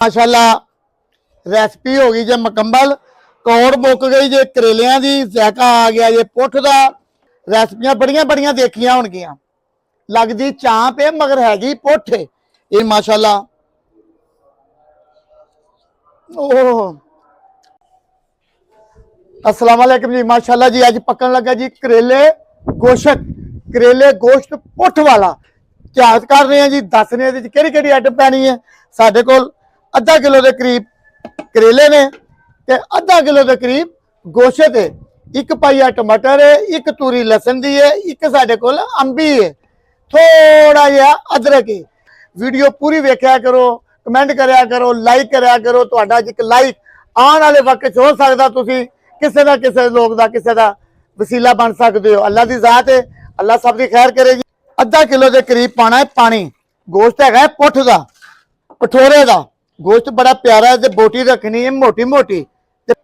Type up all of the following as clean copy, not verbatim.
माशाल्लाह रेसिपी हो गई जे मुकम्मल। कौड़ मुक गई जे करेलियां दी, जायका आ गया जे पुठ दा। रेसिपियां बड़ियां बड़ियां देखियां होणगियां। लगदी चांप है मगर हैगी पुठ है ये माशाल्लाह। ओह अस्सलाम वालेकुम जी। माशाल्लाह जी अज पकन लगा जी करेले गोश्त, करेले गोश्त पुठ वाला त्याग कर रहे हैं जी। दस रहे हैं कि आइटम पैनी है। साढ़े को अद्धा किलो के करीब करेले ने ते अद्धा किलो के करीब गोश्त है। एक पाइया टमाटर है, एक तूरी लसन दी है, एक साढ़े को अंबी है, थोड़ा जहा अदरक है। वीडियो पूरी वेख्या करो, कमेंट कराया करो, लाइक कराया करो। तुहाडा एक लाइक आने वाले वक्त हो सकता तुसी किसी ना किसी लोग का किसी का वसीला बन सकते हो। अल्लाह की जात है, अल्लाह सब की खैर करे जी। अद्धा किलो के करीब पाना है पानी। गोश्त है पुठ का, कठोरे का गोश्त बड़ा प्यारा है। बोटी रखनी है मोटी मोटी।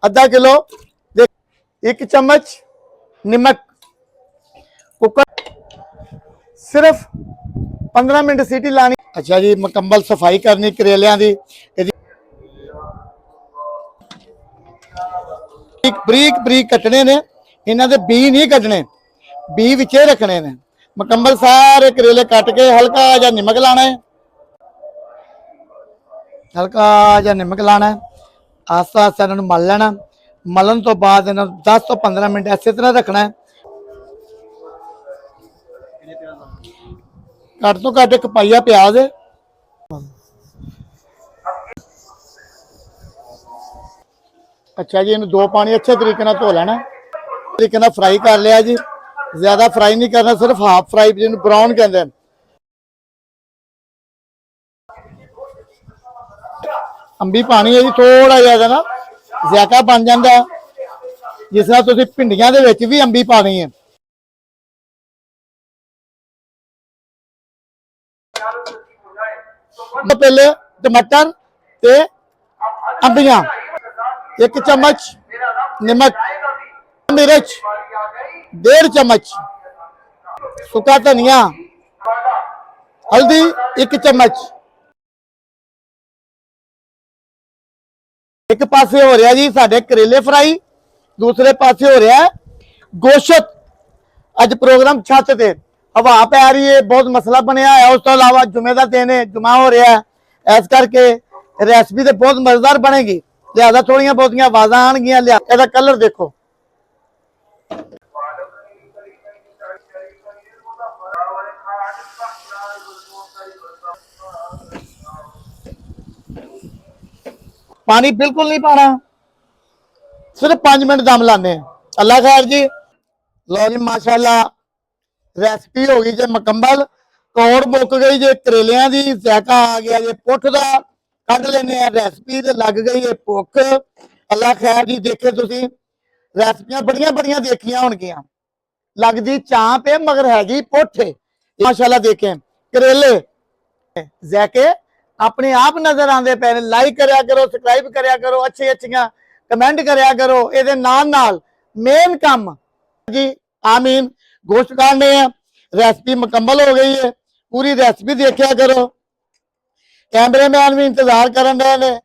अद्धा किलो, एक चम्मच नमक, कुकर सिर्फ 15 मिनट सीटी लानी। अच्छा जी मुकम्मल सफाई करनी करेलियां दी। बरीक बरीक कटने ने, इन्हां दे बी नहीं कटने, बी विचे रखने ने। मुकम्मल सारे करेले कट के हल्का जा नमक लाना है, हल्का जा नमक लाना है। आस्ता आस्ता इन्होंने मल लेना। मलन तो बाद इन्होंने 10 तो 15 मिनट इस तरह रखना है। घट तो घट एक पाइया प्याज है। अच्छा जी इन दो पानी अच्छे तरीके धो लेना, तरीके फ्राई कर लिया जी। ज्यादा फ्राई नहीं करना, सिर्फ हाफ फ्राई जिन्होंने ब्राउन कहते हैं। अंबी पानी है जी थोड़ा ज्यादा ना जायका बन जाता है। जिस तरह तुम भिंडियां दे विच भी अंबी पानी है। पहले टमाटर ते अंबियां, एक चम्मच नमक, मिर्च 1.5 चम्मच, सुखा धनिया, हल्दी 1 चम्मच। एक पासे हो रहा जी साडे करेले फ्राई, दूसरे पासे हो रहा है गोश्त। अज प्रोग्राम छत ते हवा पै रही है, बहुत मसला बनया है। उस तो अलावा जुमे का दिन है, जुमा हो रहा है, इस करके रेसिपी तो बहुत मजेदार बनेगी। लिहाजा थोड़िया बहुत आवाजा आनगियां। लिहाजा कलर देखो, पानी बिल्कुल नहीं पाना, सिर्फ 5 मिनट दम लाने। अल्लाह खैर जी। लो जी माशाल्लाह रेसिपी हो गई जे मुकम्मल। कौड़ मुक गई जे करेलियां दी, जायका आ गया जे पुठ दा। कढ़ लेने रेसिपी ते लग गई है भुख। अल्लाह खैर जी। देखे तुसी रेसिपियां बड़ियां बड़ियां देखियां होणगियां। लगदी चांप है मगर हैगी पुठ है माशाल्लाह। देखें करेले जायके अपने आप नजर आते पे। लाइक कराया करो, सबसक्राइब कराया करो, अच्छी अच्छिया कमेंट कराया करो। ये नाल मेन काम जी आमीन। गोश्त काटने हैं, रेसिपी मुकम्मल हो गई है। पूरी रेसिपी देखा करो। कैमरे मैन भी इंतजार कर रहे हैं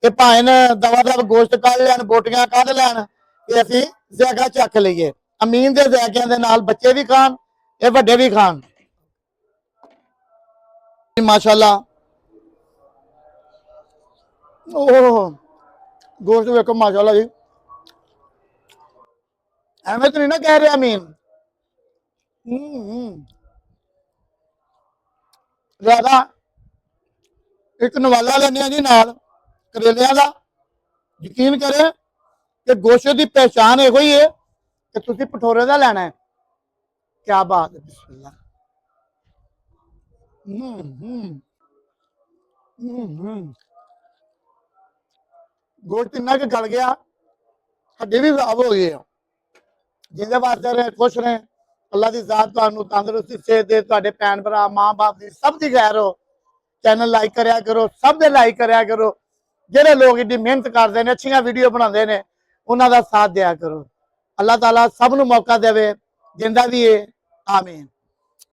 कि भाई दवा दव गोश्त कढ़ लैन, बोटियां कढ़ लैन कि असी जायका चख लीए। अमीन के जायकिया के नाल बच्चे भी खान, ये वड्डे भी खान माशाल्लाह। ओह गोश्त देखो माशाल्लाह जी। एवं तो नहीं ना कह रहे अमीन। ज्यादा एक नवाला लेने जी नाल करेलियां दा। यकीन करें कि गोश्त की पहचान यो ही है कि तुसी भठोरे का लेना है। क्या बात है, बिस्मिल्लाह। गोश्त इन्ना कि गल गया, हड्डी भी साफ हो गई है। जिंदे वास्ते रहे, खुश रहे। अल्लाह की जात तुहानू तंदुरुस्ती सेहत दे, तुहाडे भैन भरा मां बाप की सब की खैर हो। चैनल लाइक कराया करो, सब दे लाइक कराया करो। जेडे लोग इतनी मेहनत करते हैं, अच्छिया वीडियो बनाते हैं, उन्हों का साथ दिया करो। अल्लाह ताला सब नू मौका देवे, जिंदा भी है। आमीन।